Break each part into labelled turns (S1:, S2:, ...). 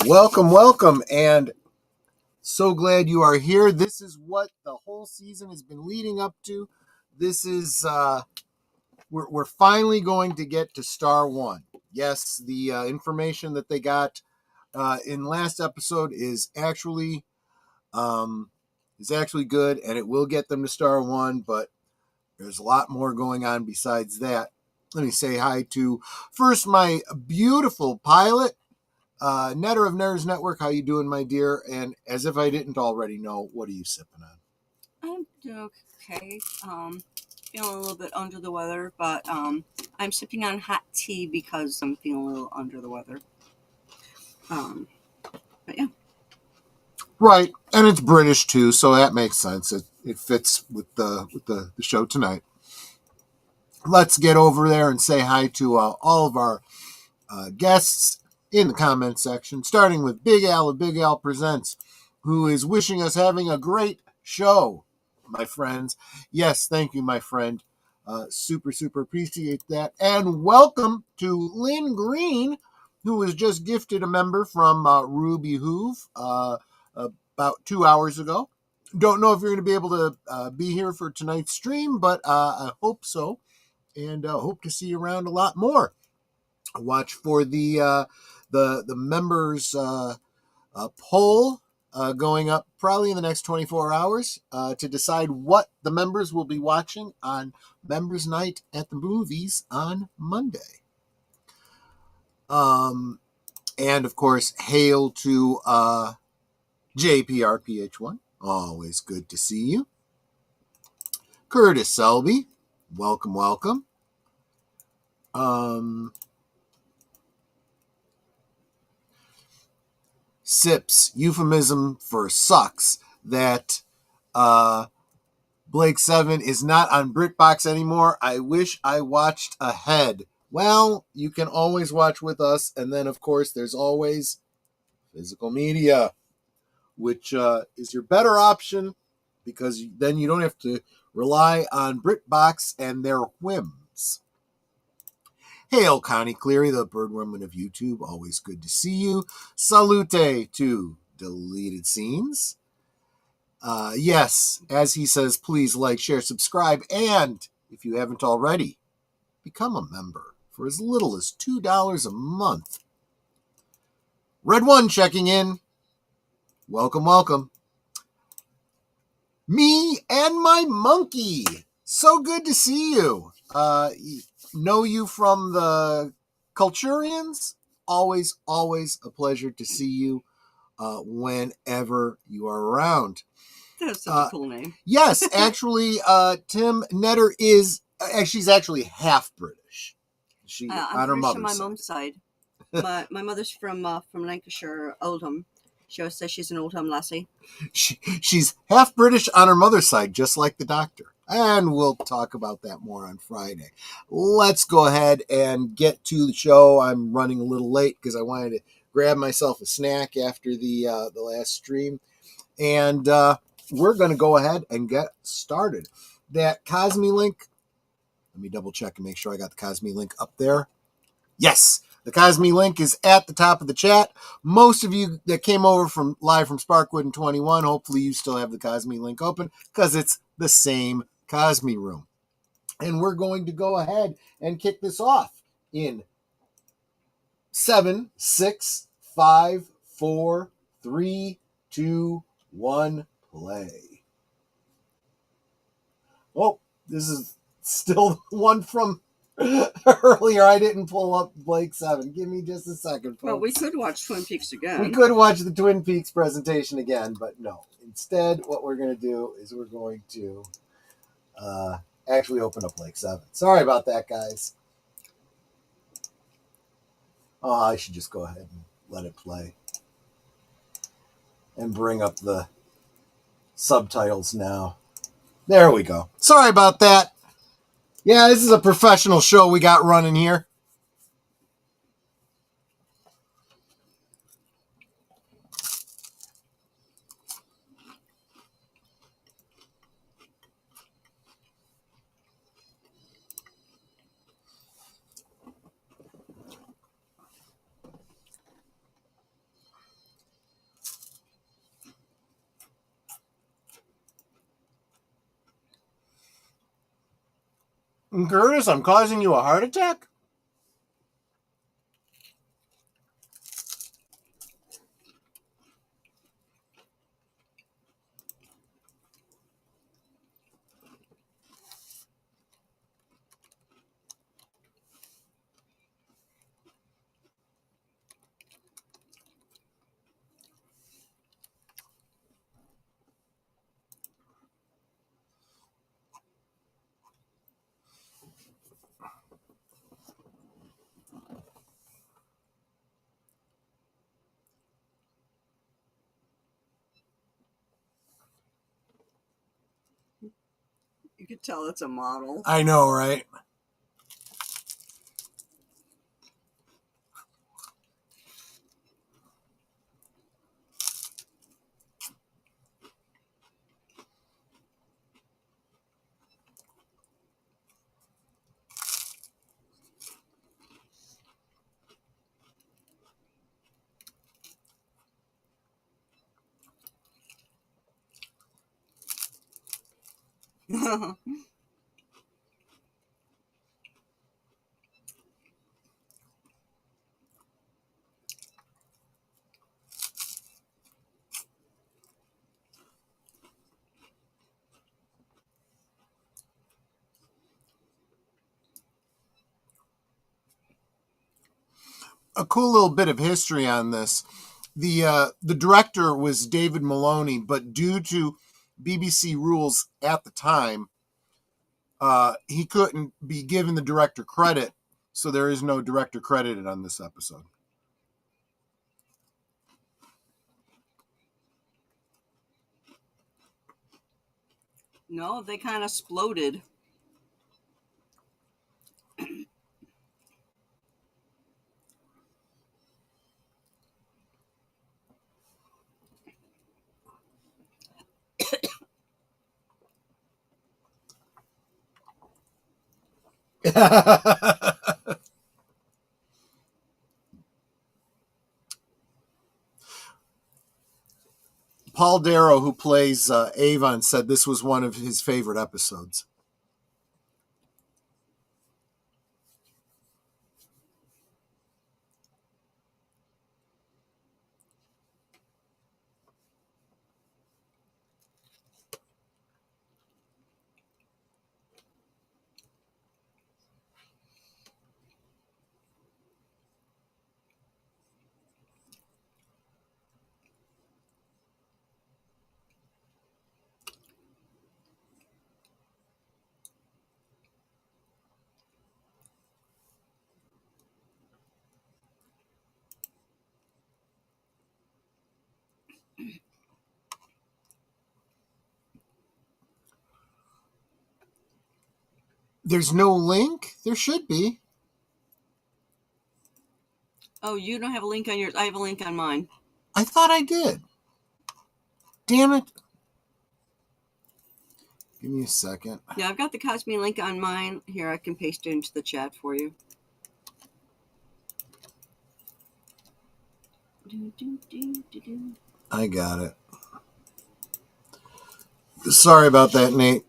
S1: Welcome, welcome, and so glad you are here. This is what the whole season has been leading up to. This is, we're finally going to get to Star 1. Yes, the information that they got in last episode is actually good, and it will get them to Star 1, but there's a lot more going on besides that. Let me say hi to, first, my beautiful pilot, Netter of Nerds Network. How you doing, my dear? And as if I didn't already know, what are you sipping on?
S2: I'm doing okay. Feeling a little bit under the weather, but I'm sipping on hot tea because I'm feeling a little under the weather. But yeah.
S1: Right, and it's British too, so that makes sense. It fits with the show tonight. Let's get over there and say hi to all of our guests in the comment section, starting with Big Al of Big Al Presents, who is wishing us having a great show, my friends. Yes, thank you, my friend. Super appreciate that. And welcome to Lynn Green, who was just gifted a member from RubyHoove about 2 hours ago. Don't know if you're going to be able to be here for tonight's stream, but I hope so, and hope to see you around a lot more. Watch for the members poll going up probably in the next 24 hours to decide what the members will be watching on Members Night at the Movies on Monday. And of course, hail to JPRPH1. Always good to see you. Curtis Selby, welcome. Sips, euphemism for sucks, that Blake 7 is not on BritBox anymore. I wish I watched ahead. Well, you can always watch with us, and then, of course, there's always physical media, which is your better option, because then you don't have to rely on BritBox and their whims. Hail, Connie Cleary, the birdwoman of YouTube. Always good to see you. Salute to Deleted Scenes. Yes, as he says, please like, share, subscribe, and if you haven't already, become a member for as little as $2 a month. Red One checking in. Welcome. Me and my monkey. So good to see you. Know you from the Culturians. Always a pleasure to see you whenever you are around.
S2: That's such a cool name.
S1: Yes, actually, Tim Netter is she's actually half British. She on her mother's
S2: on my mom's side. My mother's from Lancashire, Oldham. She always says she's an Oldham lassie.
S1: She's half British on her mother's side, just like the doctor. And we'll talk about that more on Friday. Let's go ahead and get to the show. I'm running a little late because I wanted to grab myself a snack after the last stream. And we're going to go ahead and get started. That Cosme link, let me double check and make sure I got the Cosme link up there. Yes, the Cosme link is at the top of the chat. Most of you that came over from live from Sparkwood in 21, hopefully you still have the Cosme link open because it's the same Cosme room. And we're going to go ahead and kick this off in 7, 6, 5, 4, 3, 2, 1, play. Oh, this is still the one from earlier. I didn't pull up Blake 7. Give me just a second, folks.
S2: Well, we could watch Twin Peaks again.
S1: We could watch the Twin Peaks presentation again, but no. Instead, what we're going to do is we're going to actually open up Blake 7. Sorry about that, guys. Oh, I should just go ahead and let it play. And bring up the subtitles now. There we go. Sorry about that. Yeah, this is a professional show we got running here. Curtis, I'm causing you a heart attack?
S2: You could tell it's a model.
S1: I know, right? A cool little bit of history on this. The director was David Maloney, but due to BBC rules at the time, he couldn't be given the director credit, so there is no director credited on this episode.
S2: No, they kind of exploded.
S1: Paul Darrow, who plays Avon, said this was one of his favorite episodes. There's no link? There should be.
S2: Oh, you don't have a link on yours. I have a link on mine.
S1: I thought I did. Damn it. Give me a second.
S2: Yeah, I've got the Cosme link on mine. Here, I can paste it into the chat for you.
S1: I got it. Sorry about that, Nate.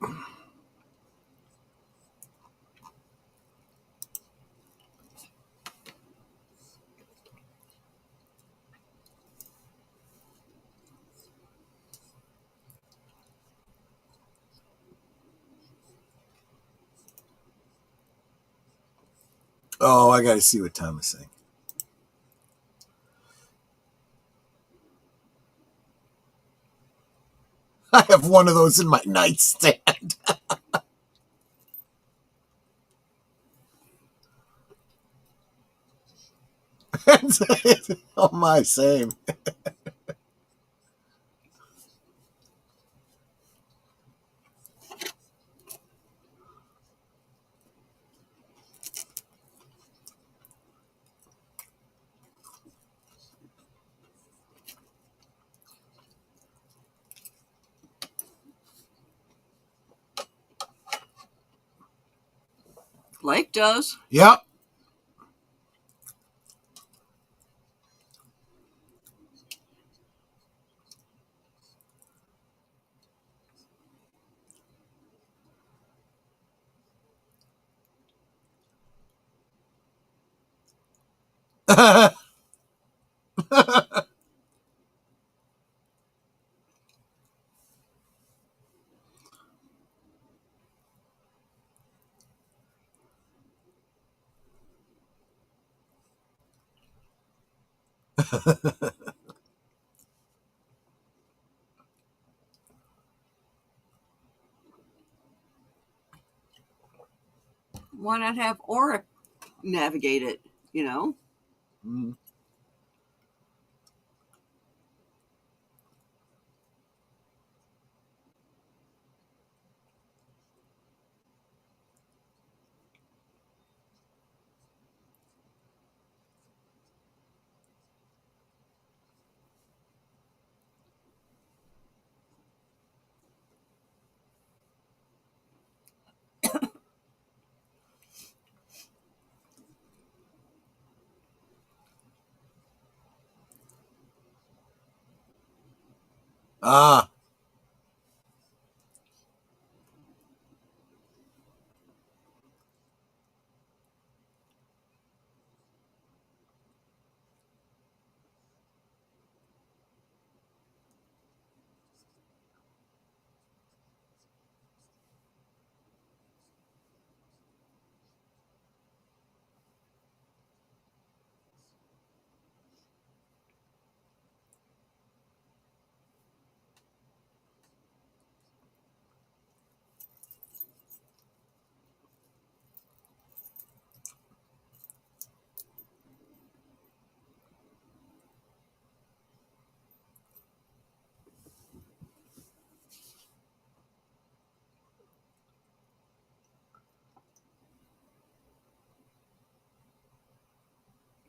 S1: Oh, I got to see what Tom is saying. I have one of those in my nightstand. Oh my, same.
S2: Blake does.
S1: Yep.
S2: Why not have Aura navigate it, you know?
S1: Mm. Ah.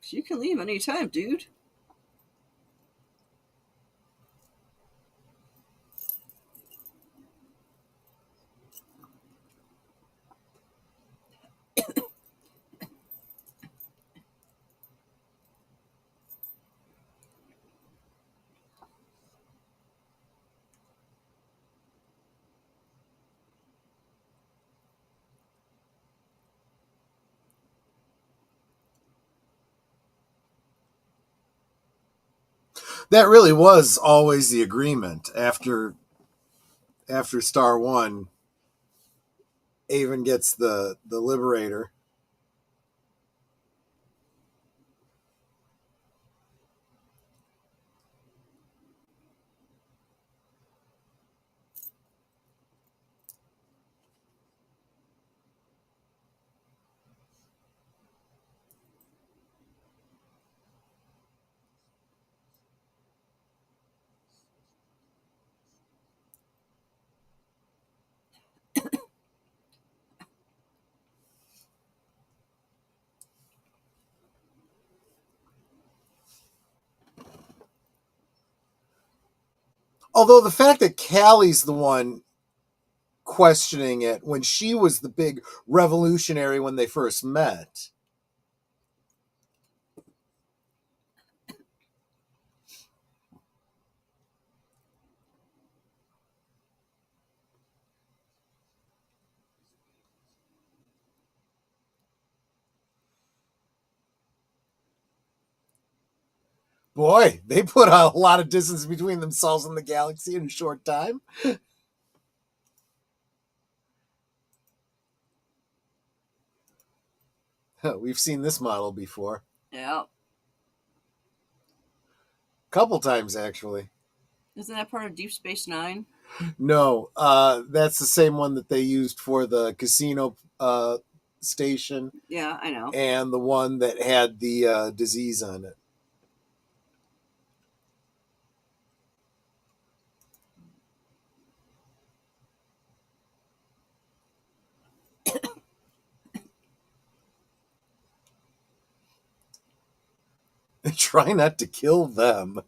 S2: You can leave anytime, dude.
S1: That really was always the agreement after Star One. Avon gets the Liberator. Although the fact that Callie's the one questioning it when she was the big revolutionary when they first met. Boy, they put a lot of distance between themselves and the galaxy in a short time. We've seen this model before.
S2: Yeah.
S1: A couple times, actually.
S2: Isn't that part of Deep Space Nine?
S1: No, that's the same one that they used for the casino station.
S2: Yeah, I know.
S1: And the one that had the disease on it. Try not to kill them.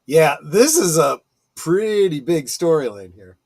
S1: Yeah, this is a pretty big storyline here.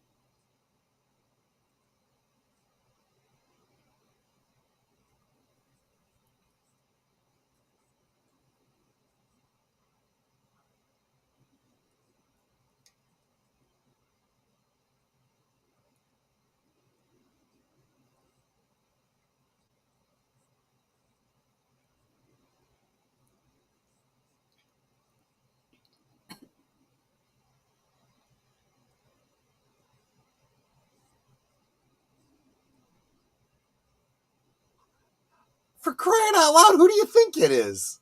S1: For crying out loud, who do you think it is?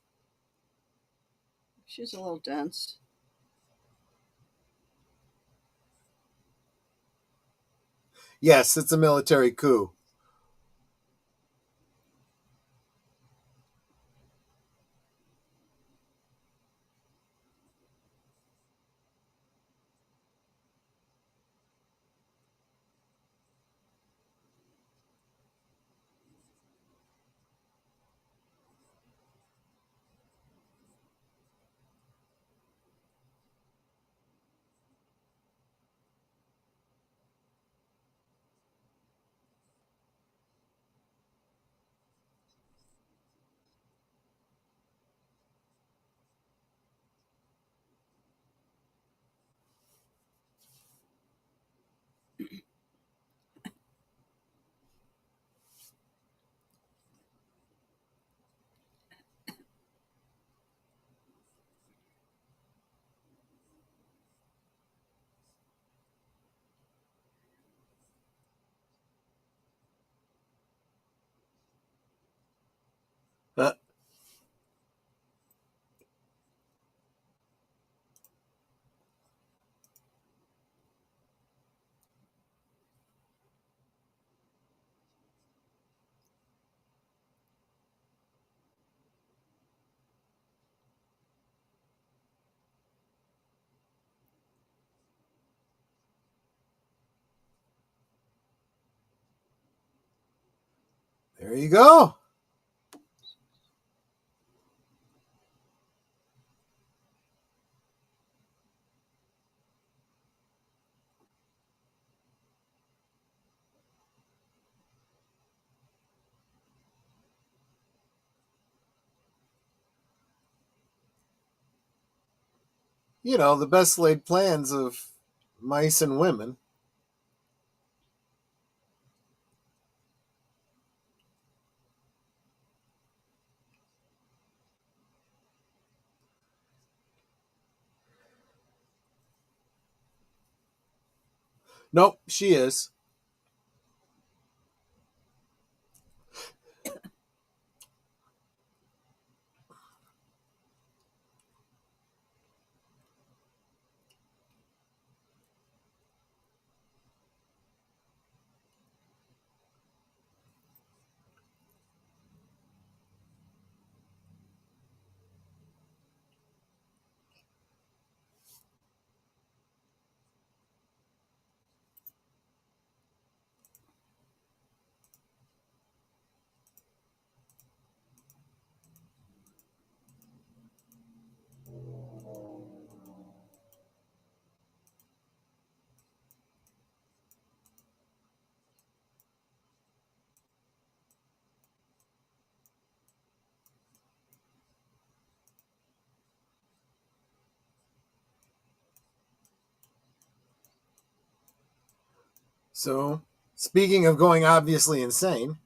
S2: She's a little dense.
S1: Yes, it's a military coup. Uh, there you go. You know, the best laid plans of mice and women. Nope, she is. So, speaking of going obviously insane,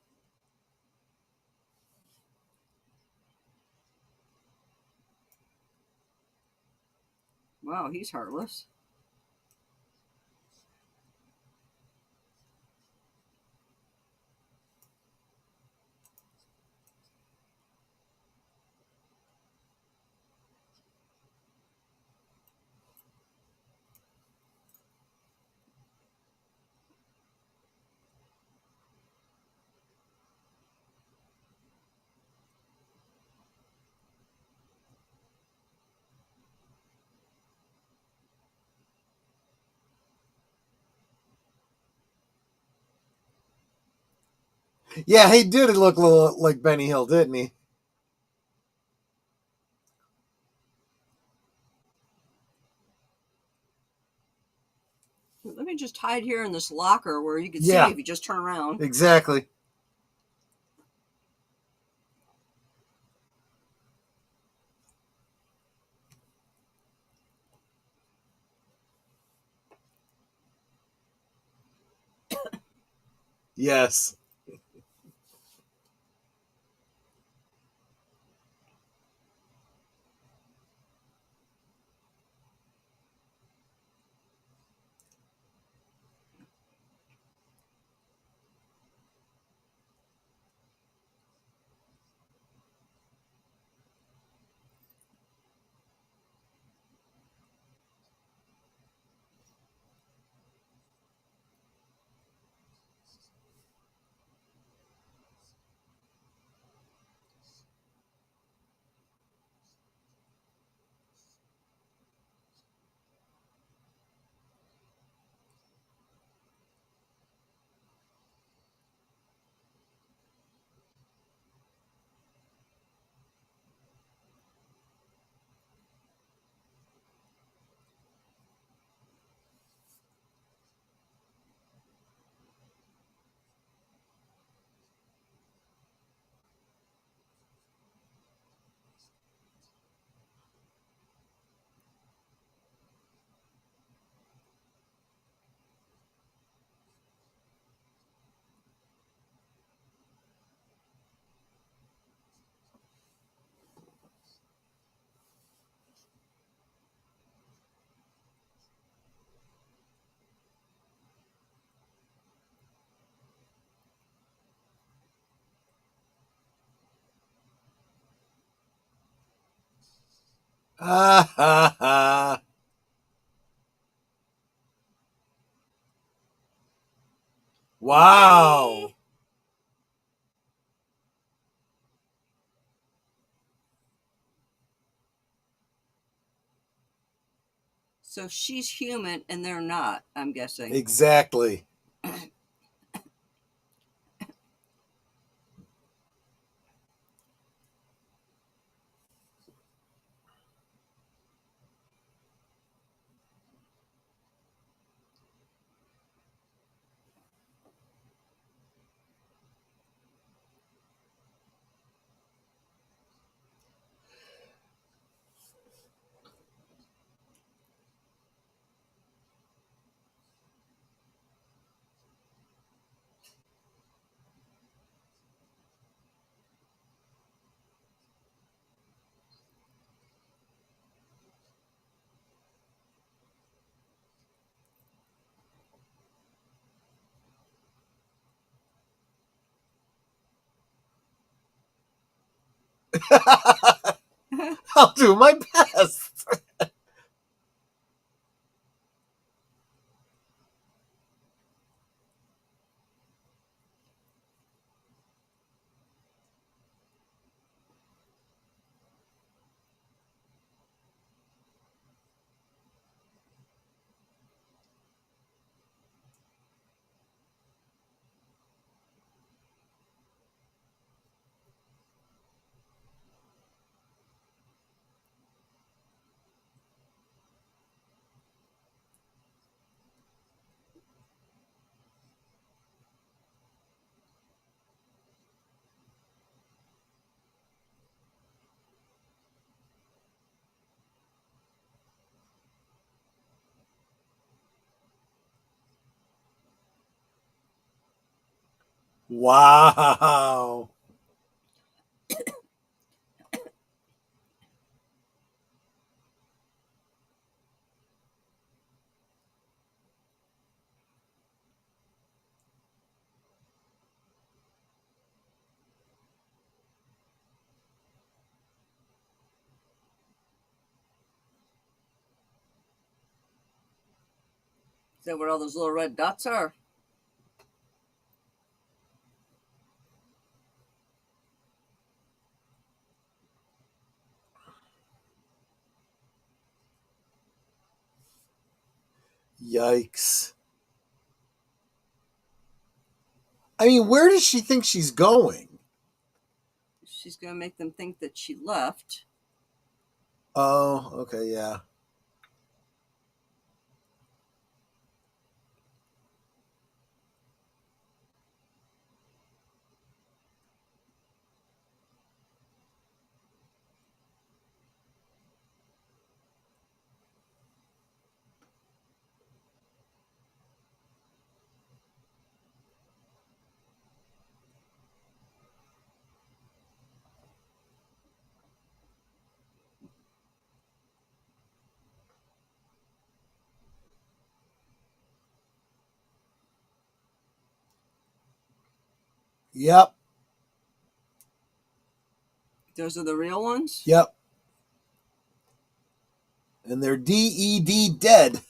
S2: Wow, he's heartless.
S1: yeah, he did look a little like Benny Hill, didn't he?
S2: can just hide here in this locker where you can see
S1: Yeah.
S2: me if you just turn around.
S1: Exactly. Yes. Ha ha ha. Wow.
S2: So she's human and they're not, I'm guessing.
S1: Exactly. I'll do my best. Wow.
S2: Is that what all those little red dots are?
S1: Yikes. I mean, where does she think she's going?
S2: She's going to make them think that she left.
S1: Oh, okay, yeah. Yep.
S2: Those are the real ones?
S1: Yep. And they're DED dead.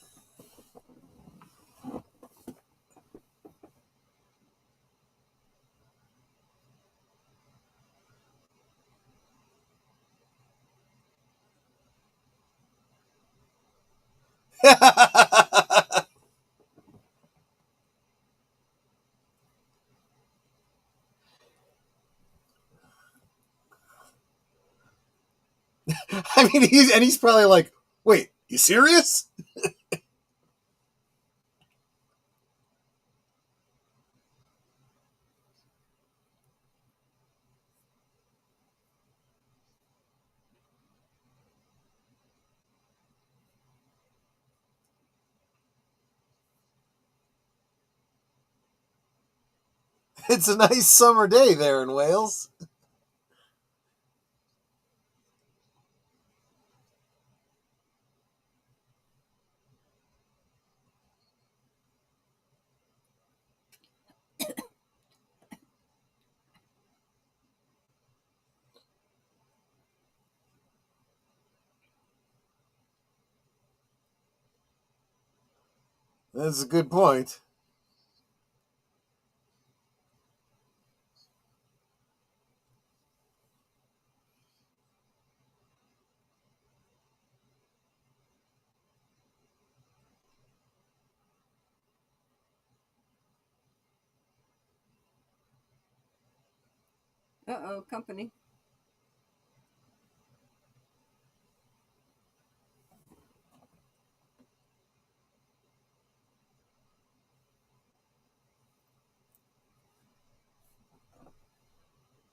S1: I mean, he's probably like, wait, you serious? It's a nice summer day there in Wales. That's a good point.
S2: Uh-oh, company.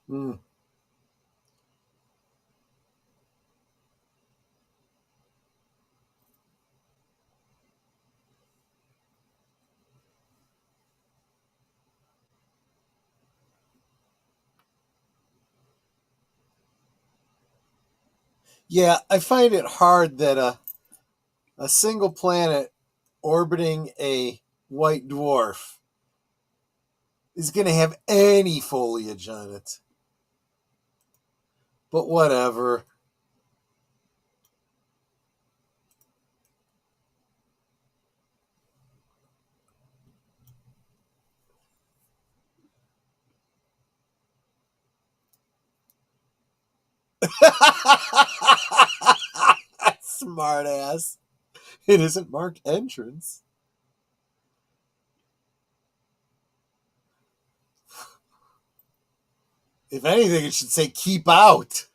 S1: Mm. Yeah, I find it hard that a single planet orbiting a white dwarf is going to have any foliage on it. But whatever. Smart ass. It isn't marked entrance. If anything, it should say keep out.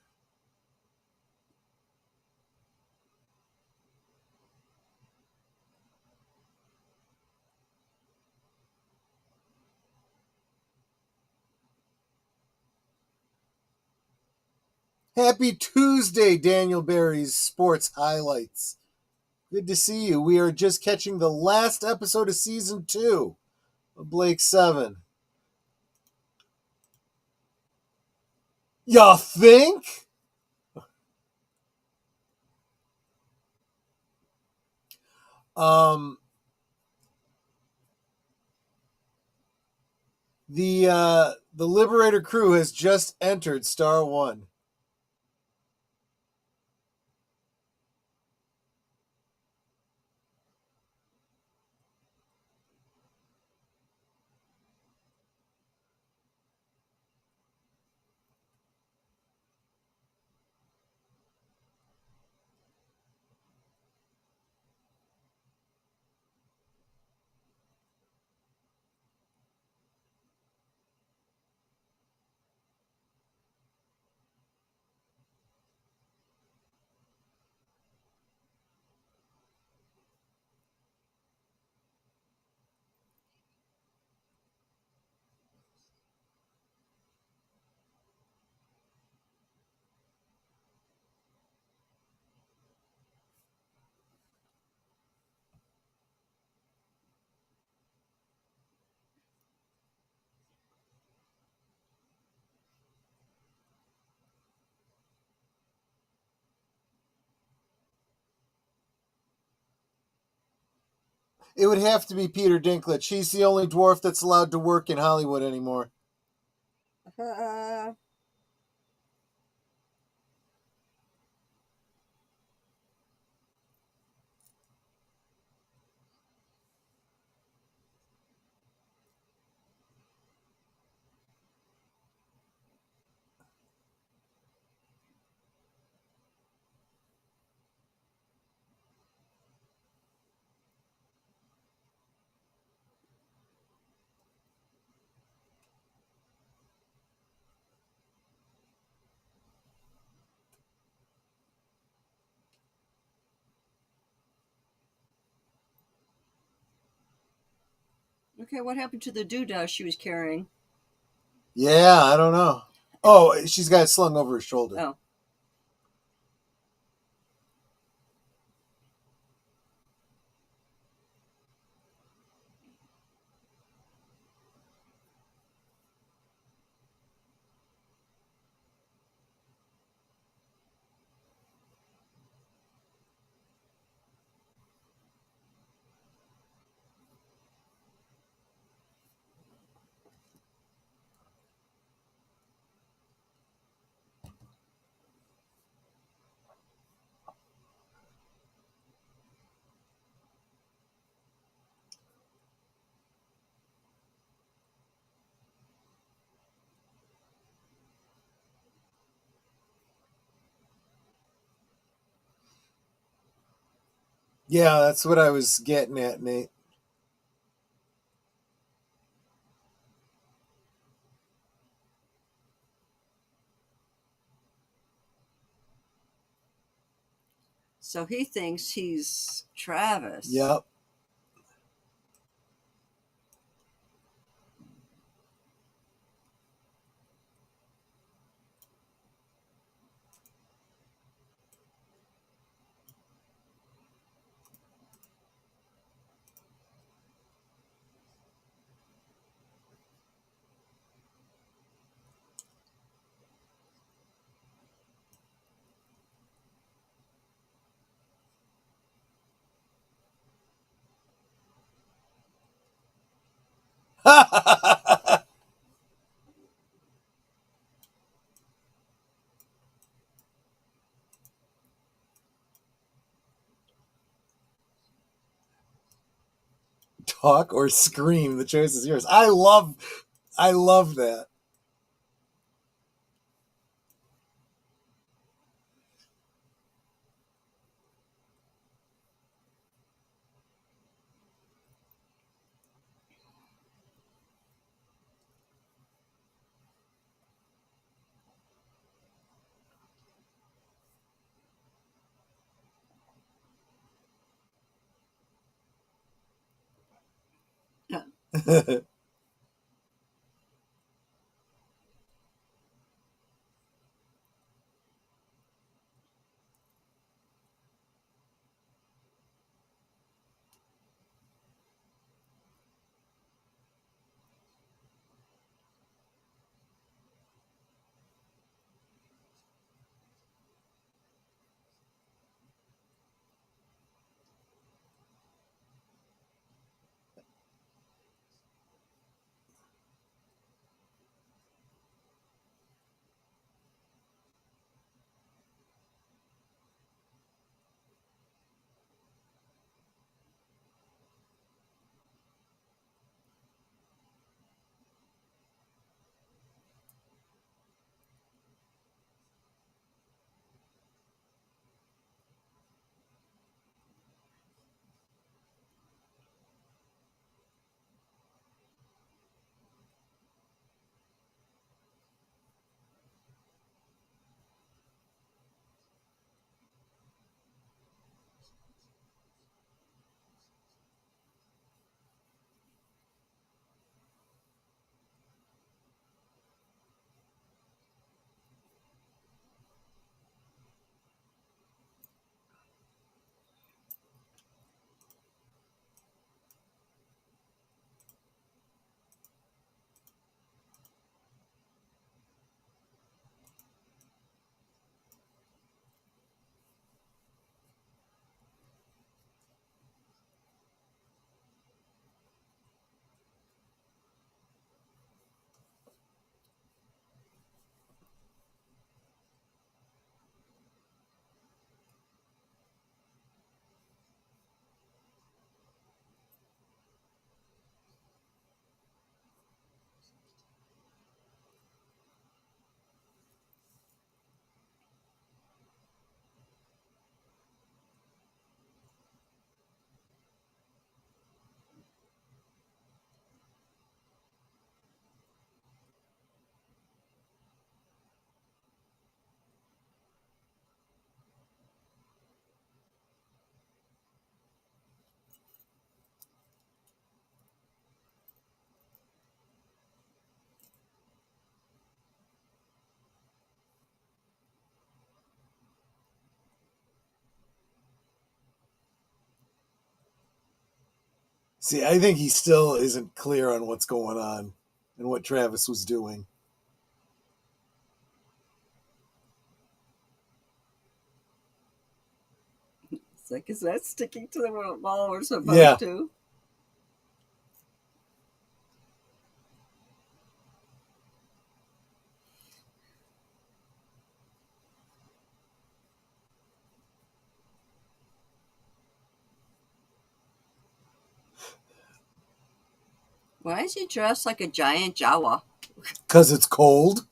S1: Happy Tuesday, Daniel Barry's Sports Highlights. Good to see you. We are just catching the last episode of season 2 of Blake 7. You think? Um, the Liberator crew has just entered Star 1. It would have to be Peter Dinklage. He's the only dwarf that's allowed to work in Hollywood anymore.
S2: Okay, what happened to the doodah she was carrying?
S1: Yeah, I don't know. Oh, she's got it slung over her shoulder.
S2: Oh.
S1: Yeah, that's what I was getting at, Nate.
S2: So he thinks he's Travis.
S1: Yep. Talk or scream, the choice is yours. I love that.
S2: Yeah.
S1: See, I think he still isn't clear on what's going on and what Travis was doing.
S2: It's like, is that sticking to the wall we're supposed to? Why is he dressed like a giant Jawa?
S1: Because it's cold.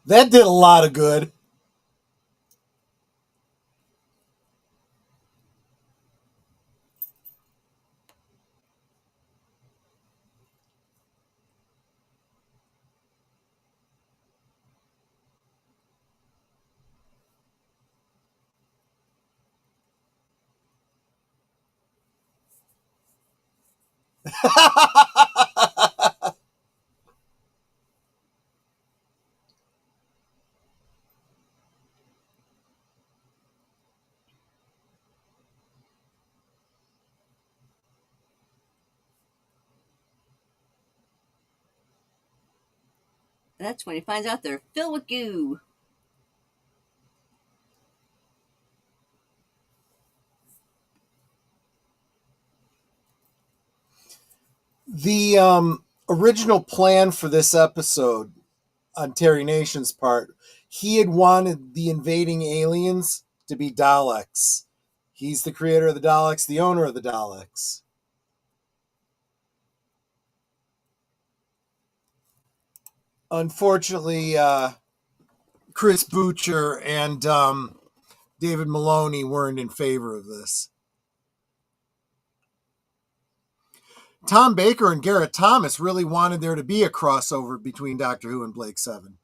S1: That did a lot of good.
S2: That's when he finds out they're filled with goo.
S1: The original plan for this episode on Terry Nation's part, he had wanted the invading aliens to be Daleks. He's the creator of the Daleks, the owner of the Daleks. Unfortunately, Chris Butcher and David Maloney weren't in favor of this. Tom Baker and Garrett Thomas really wanted there to be a crossover between Doctor Who and Blake Seven.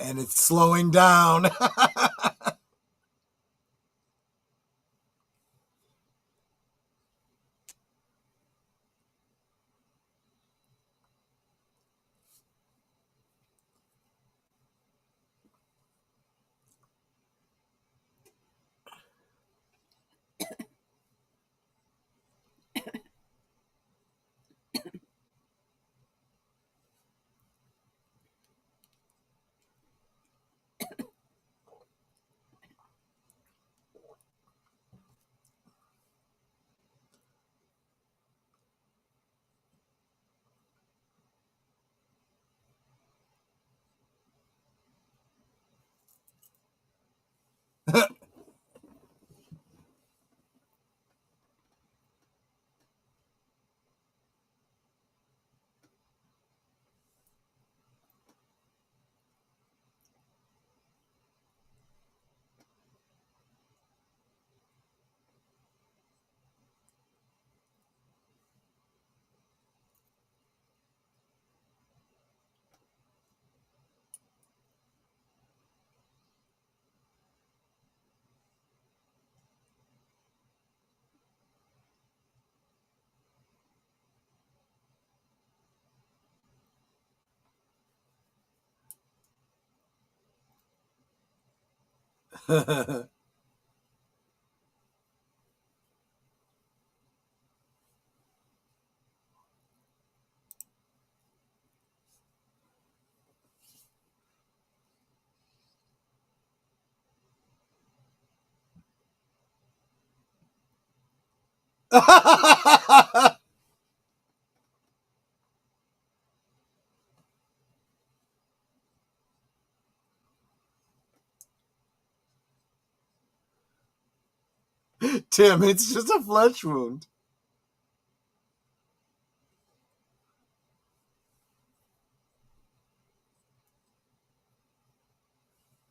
S1: And it's slowing down. Tim, it's just a flesh wound.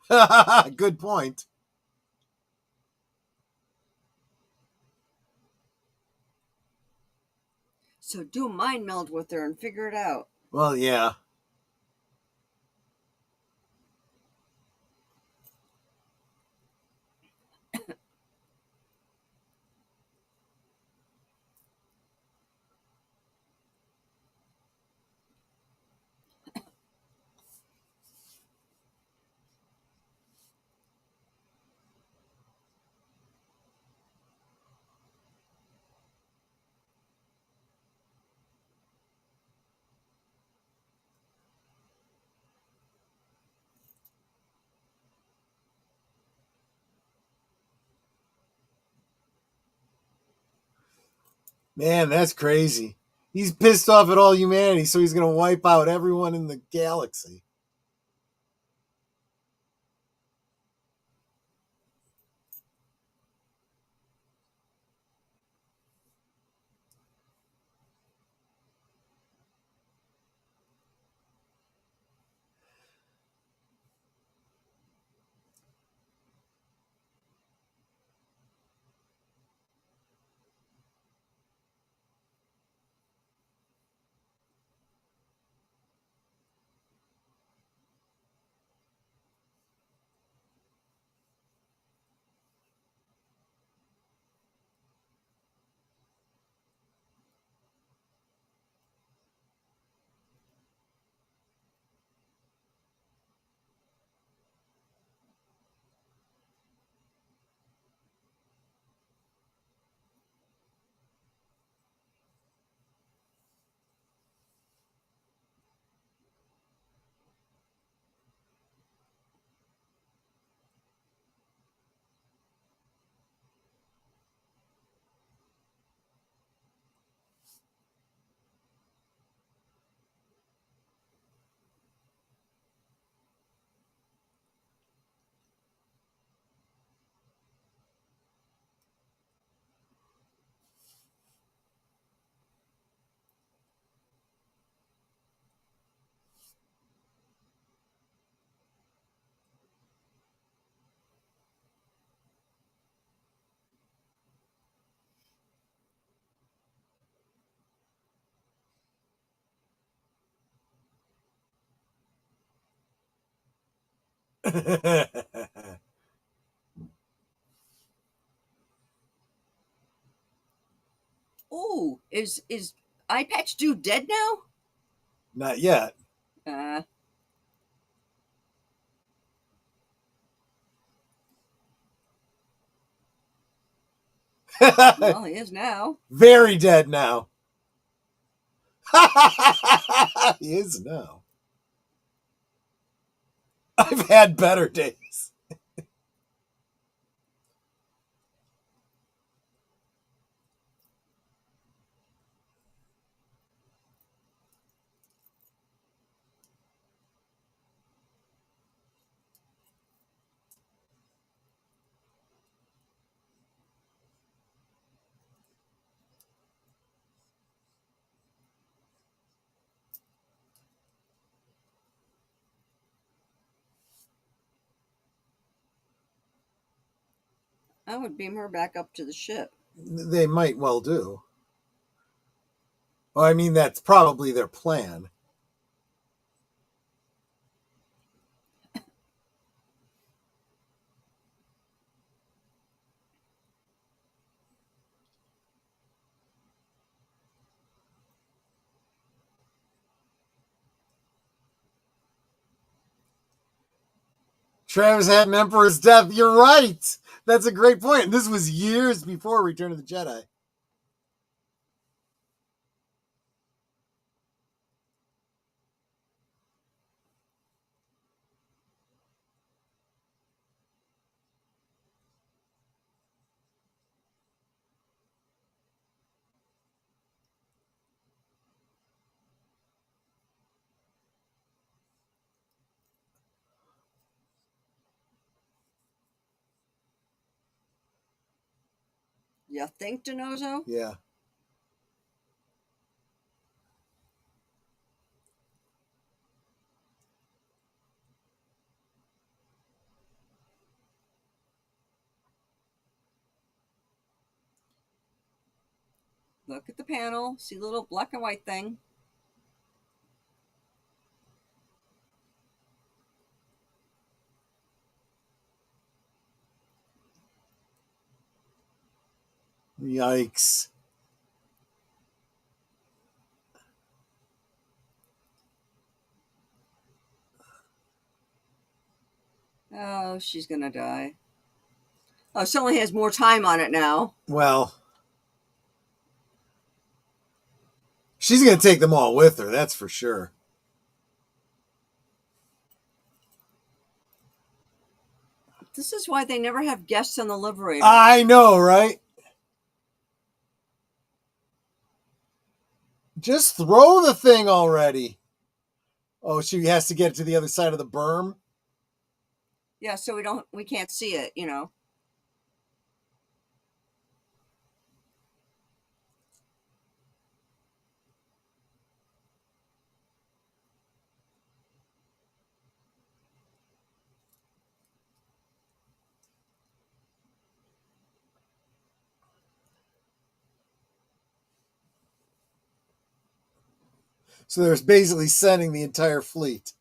S1: Good point.
S2: So do a mind meld with her and figure it out.
S1: Well, yeah. Man, that's crazy. He's pissed off at all humanity, so he's going to wipe out everyone in the galaxy.
S2: Oh, is Eye Patch Dude dead now?
S1: Not yet.
S2: Uh, well, he is now.
S1: Very dead now. He is now. I've had better days.
S2: I would beam her back up to the ship.
S1: They might well do. Well, I mean, that's probably their plan. Travis had an Emperor's death. You're right. That's a great point. And this was years before Return of the Jedi.
S2: You think, Denozo?
S1: Yeah.
S2: Look at the panel. See the little black and white thing.
S1: Yikes.
S2: Oh, she's gonna die. Oh, she only has more time on it now.
S1: Well, she's going to take them all with her, that's for sure.
S2: This is why they never have guests on the Liberator.
S1: I know, right? Just throw the thing already. Oh, she has to get to the other side of the berm?
S2: Yeah, so we can't see it, you know.
S1: So there's basically sending the entire fleet.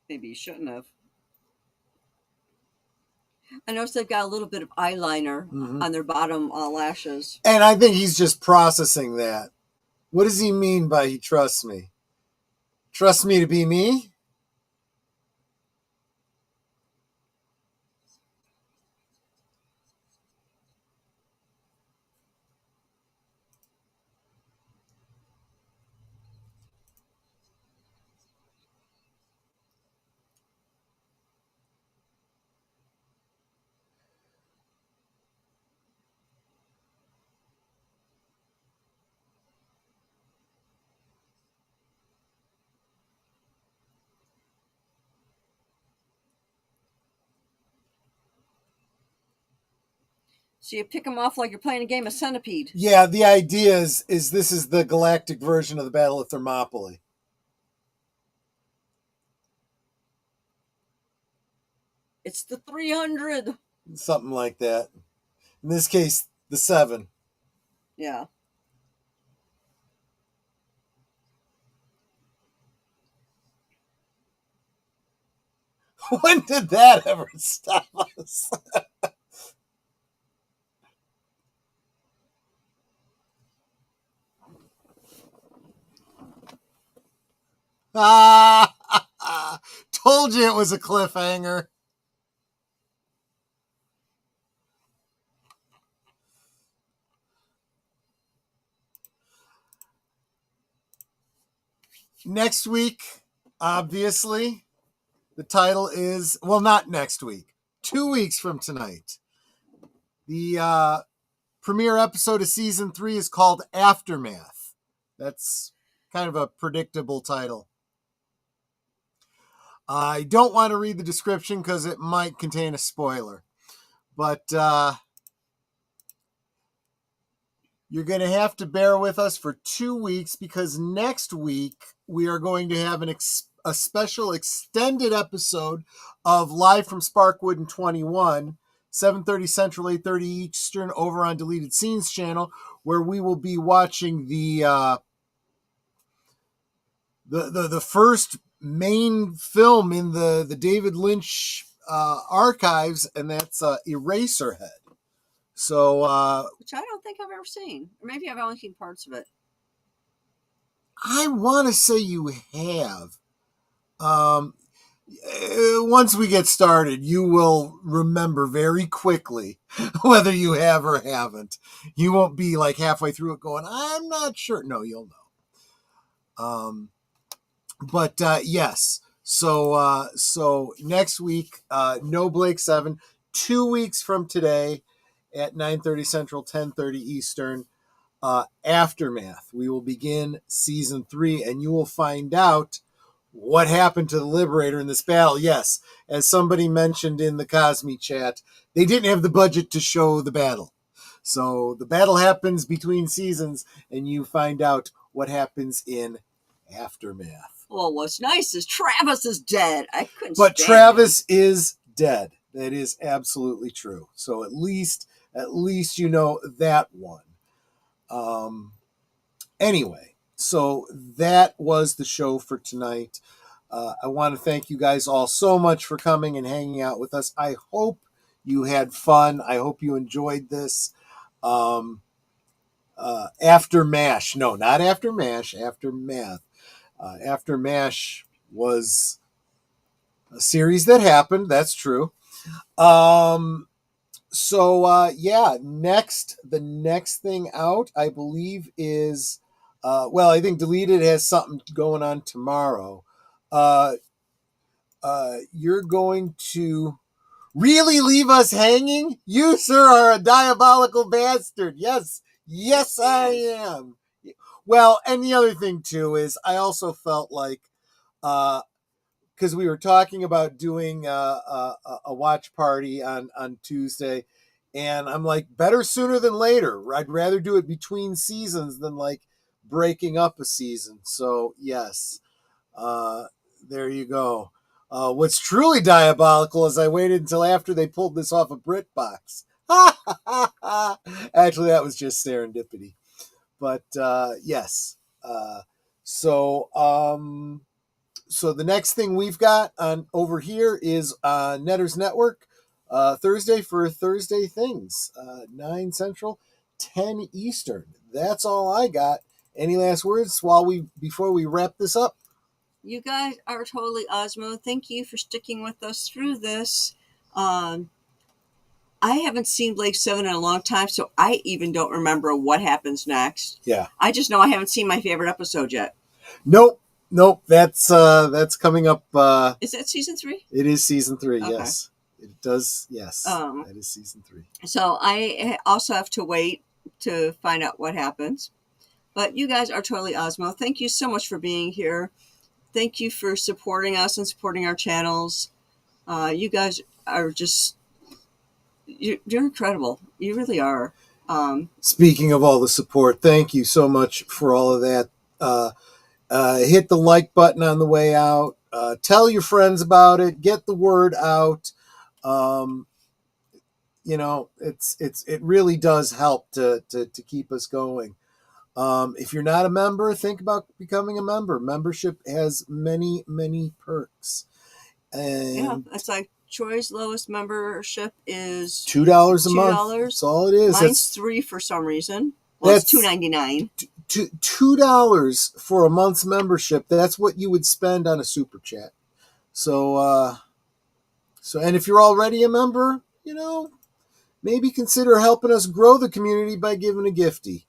S2: Maybe you shouldn't have. I noticed they've got a little bit of eyeliner on their bottom lashes.
S1: And I think he's just processing that. What does he mean by he trusts me? Trust me to be me?
S2: So you pick them off like you're playing a game of Centipede.
S1: Yeah, the idea is this is the galactic version of the Battle of Thermopylae.
S2: It's the 300.
S1: Something like that. In this case, the 7.
S2: Yeah.
S1: When did that ever stop us? Told you it was a cliffhanger. Next week, obviously, the title is, well, not next week, 2 weeks from tonight. The premiere episode of season 3 is called Aftermath. That's kind of a predictable title. I don't want to read the description because it might contain a spoiler. But you're going to have to bear with us for 2 weeks, because next week we are going to have a special extended episode of Live from Sparkwood in 21, 7:30 Central, 8:30 Eastern, over on Deleted Scenes channel, where we will be watching the first main film in the David Lynch archives, and that's Eraserhead. So,
S2: which I don't think I've ever seen. Or maybe I've only seen parts of it.
S1: I want to say you have. Once we get started, you will remember very quickly whether you have or haven't. You won't be like halfway through it going, I'm not sure. No, you'll know. But yes. So next week, no Blake 7, 2 weeks from today at 9:30 Central, 10:30 Eastern, Aftermath. We will begin season 3, and you will find out what happened to the Liberator in this battle. Yes, as somebody mentioned in the Cosme chat, they didn't have the budget to show the battle. So the battle happens between seasons, and you find out what happens in Aftermath.
S2: Well, what's nice is Travis is dead. I couldn't
S1: But
S2: stand
S1: Travis
S2: him.
S1: is dead. That is absolutely true. So at least you know that one. Anyway, so that was the show for tonight. I want to thank you guys all so much for coming and hanging out with us. I hope you had fun. I hope you enjoyed this. After MASH. No, not After MASH. Aftermath. After MASH was a series that happened. That's true. So yeah, the next thing out, I believe, is I think Deleted has something going on tomorrow. You're going to really leave us hanging? You, sir, are a diabolical bastard. Yes, I am. Well, and the other thing too is I also felt like, because we were talking about doing a watch party on Tuesday, and I'm like, better sooner than later. I'd rather do it between seasons than like breaking up a season. So yes, there you go. What's truly diabolical is I waited until after they pulled this off of BritBox. Actually, that was just serendipity. But yes. So the next thing we've got on over here is Netter's Network, Thursday for Thursday Things, 9 Central, 10 Eastern. That's all I got. Any last words before we wrap this up?
S2: You guys are totally Osmo. Thank you for sticking with us through this. I haven't seen Blake 7 in a long time, so I even don't remember what happens next.
S1: Yeah.
S2: I just know I haven't seen my favorite episode yet.
S1: Nope. That's coming up.
S2: Is that season 3?
S1: It is season 3.
S2: Okay.
S1: Yes, it does. Yes, that is season 3.
S2: So I also have to wait to find out what happens. But you guys are totally Osmo. Thank you so much for being here. Thank you for supporting us and supporting our channels. You guys are just, you're incredible. You really are.
S1: Speaking of all the support, thank you so much for all of that. Hit the like button on the way out. Tell your friends about it. Get the word out. It really does help to keep us going. If you're not a member, think about becoming a member. Membership has many, many perks. And
S2: yeah, it's like Troy's lowest membership is
S1: $2 a month. That's all it is.
S2: Mine's $3 for some reason. Well, it's $2.99.
S1: $2 for a month's membership. That's what you would spend on a super chat. So and if you're already a member, maybe consider helping us grow the community by giving a gifty.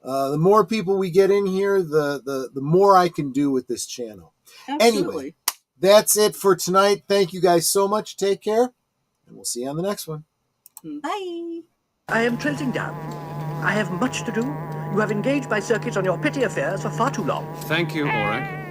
S1: The more people we get in here, the more I can do with this channel.
S2: Absolutely.
S1: Anyway, that's it for tonight. Thank you guys so much. Take care, and we'll see you on the next one.
S2: Bye.
S3: I am closing down. I have much to do. You have engaged my circuit on your petty affairs for far too long.
S4: Thank you, Oren.